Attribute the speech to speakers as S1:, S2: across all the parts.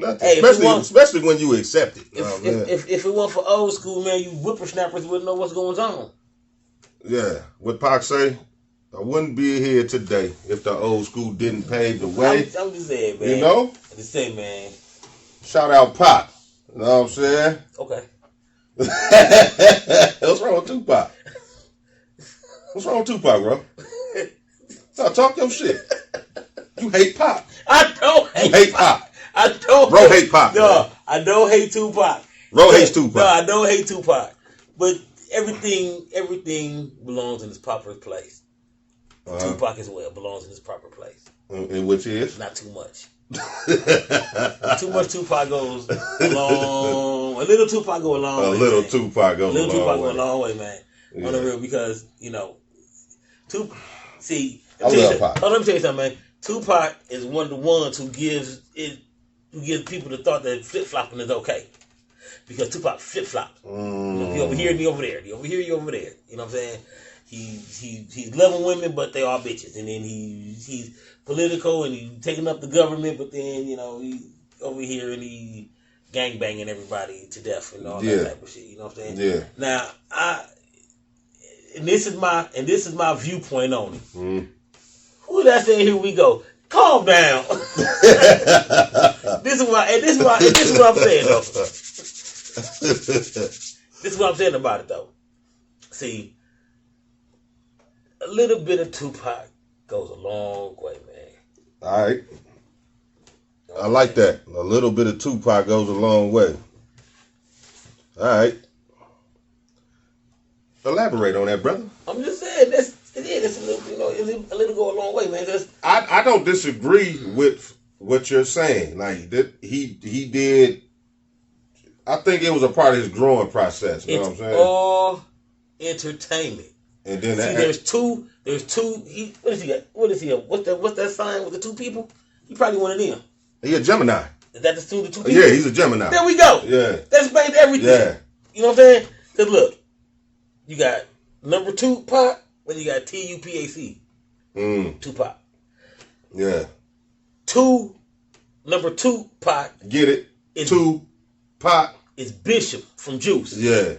S1: Nothing.
S2: Hey,
S1: Especially when you accept it.
S2: If it weren't for old school, man, you whippersnappers wouldn't know what's going on.
S1: Yeah. What Pac say? I wouldn't be here today if the old school didn't pave the way.
S2: I'm just saying, man.
S1: You know?
S2: I'm just saying, man.
S1: Shout out Pac. You know what I'm saying?
S2: Okay.
S1: What's wrong with Tupac? What's wrong with Tupac, bro? So talk your shit. You hate Pac.
S2: I don't hate
S1: You hate Pac.
S2: I don't.
S1: Bro hate Pac.
S2: No,
S1: man.
S2: I don't hate Tupac.
S1: Bro hates Tupac.
S2: No, I don't hate Tupac. But everything belongs in its proper place. Tupac as well belongs in its proper place.
S1: And which is?
S2: Not too much. Too much Tupac goes a long. A little Tupac go a long way.
S1: A little Tupac goes
S2: a long way, man.
S1: Yeah.
S2: On the real, because Tupac. See,
S1: I love Pac.
S2: Let me tell you something, man. Tupac is one of the ones who gives people the thought that flip flopping is okay, because Tupac flip flops. He over here and he over there. He over here, he over there. You know what I'm saying? He's loving women, but they are bitches, and then he's political and he's taking up the government, but then he over here and he gangbanging everybody to death and all that type of shit. You know what I'm saying?
S1: Yeah.
S2: Now this is my viewpoint on it. Who that saying? Here we go. Calm down. This is what I'm saying though. This is what I'm saying about it though. See, a little bit of Tupac goes a long way, man.
S1: All right. I like that. A little bit of Tupac goes a long way. All right. Elaborate on that, brother.
S2: I'm just saying it's a little, a little go a long way, man.
S1: I don't disagree with what you're saying. Like that, he did. I think it was a part of his growing process. You know what I'm saying?
S2: All entertainment.
S1: And then
S2: there's two. What is he got? What's that sign with the two people? He probably one of them.
S1: He a Gemini.
S2: Is that the two people?
S1: Yeah, he's a Gemini.
S2: There we go.
S1: Yeah.
S2: That explains everything.
S1: Yeah.
S2: You know what I'm saying? Because look, you got number 2 Pac, then you got Tupac. Tupac.
S1: Yeah.
S2: Number 2 Pac.
S1: Get it? 2 Pac
S2: is Bishop from Juice.
S1: Yeah.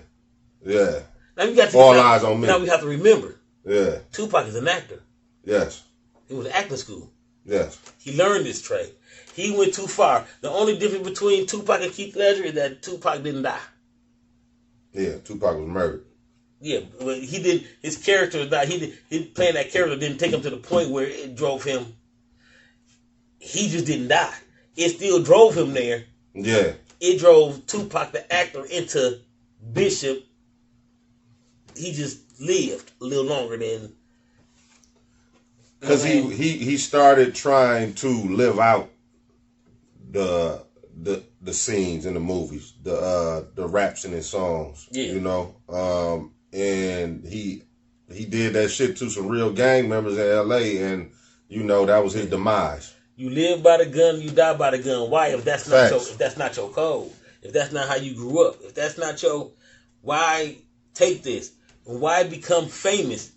S1: Yeah.
S2: Now you got
S1: all eyes on me.
S2: Now we have to remember.
S1: Yeah.
S2: Tupac is an actor.
S1: Yes.
S2: He was in acting school.
S1: Yes.
S2: He learned this trade. He went too far. The only difference between Tupac and Keith Ledger is that Tupac didn't die.
S1: Yeah, Tupac was murdered.
S2: Yeah, but he did. His character died. He playing that character didn't take him to the point where it drove him. He just didn't die. It still drove him there.
S1: Yeah.
S2: It drove Tupac the actor into Bishop. He just lived a little longer than.
S1: Because he started trying to live out the scenes in the movies, the raps in his songs.
S2: Yeah.
S1: You know. And he did that shit to some real gang members in LA, and that was his demise.
S2: You live by the gun, you die by the gun. Why? If that's not your code, if that's not how you grew up, if that's not why take this? Why become famous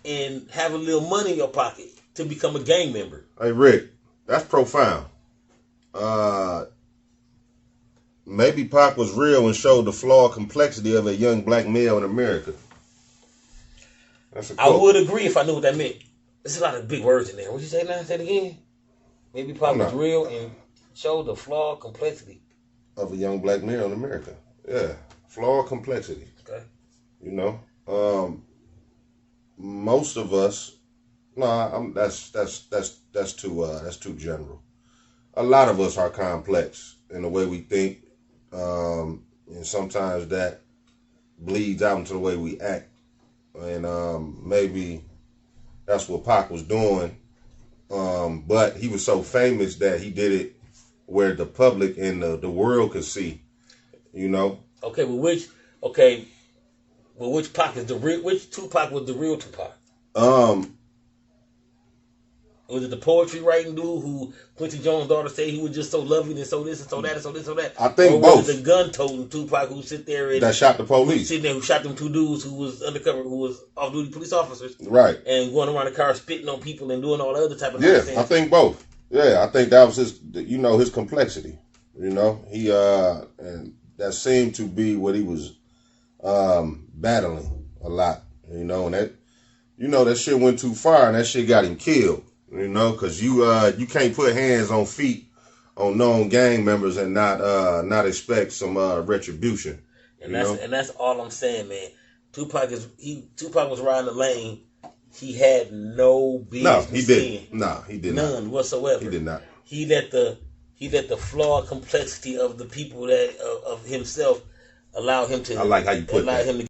S2: and have a little money in your pocket to become a gang member?
S1: Hey Rick, that's profound. Maybe Pac was real and showed the flawed complexity of a young black male in America. That's a quote.
S2: I would agree if I knew what that meant. There's a lot of big words in there. What you say now? Say it again. Maybe Pac was real and showed the flawed complexity
S1: of a young black male in America. Yeah, flawed complexity.
S2: Okay.
S1: Most of us. That's too general. A lot of us are complex in the way we think. And sometimes that bleeds out into the way we act, and maybe that's what Pac was doing. But he was so famous that he did it where the public and the world could see.
S2: Okay, which Pac is the real? Which Tupac was the real Tupac? Was it the poetry writing dude who Quincy Jones' daughter said he was just so loving and so this and so that and so this and so that?
S1: I think
S2: or
S1: both.
S2: Was it the gun-toting Tupac who sit there and
S1: that shot the police?
S2: Sitting there who shot them 2 dudes who was undercover, who was off-duty police officers,
S1: right? And
S2: going around the car spitting on people and doing all the other type of
S1: nonsense. I think both. Yeah, I think that was his complexity. You know, he and that seemed to be what he was battling a lot. You know, and that shit went too far, and that shit got him killed. You know, because you can't put hands on feet on known gang members and not expect some retribution.
S2: And that's all I'm saying, man. Tupac was riding the lane. He had no business.
S1: No, he didn't. No, he did not.
S2: None whatsoever.
S1: He did not.
S2: He let the flawed complexity of the people of himself allow him to.
S1: I like how you put that.
S2: Him to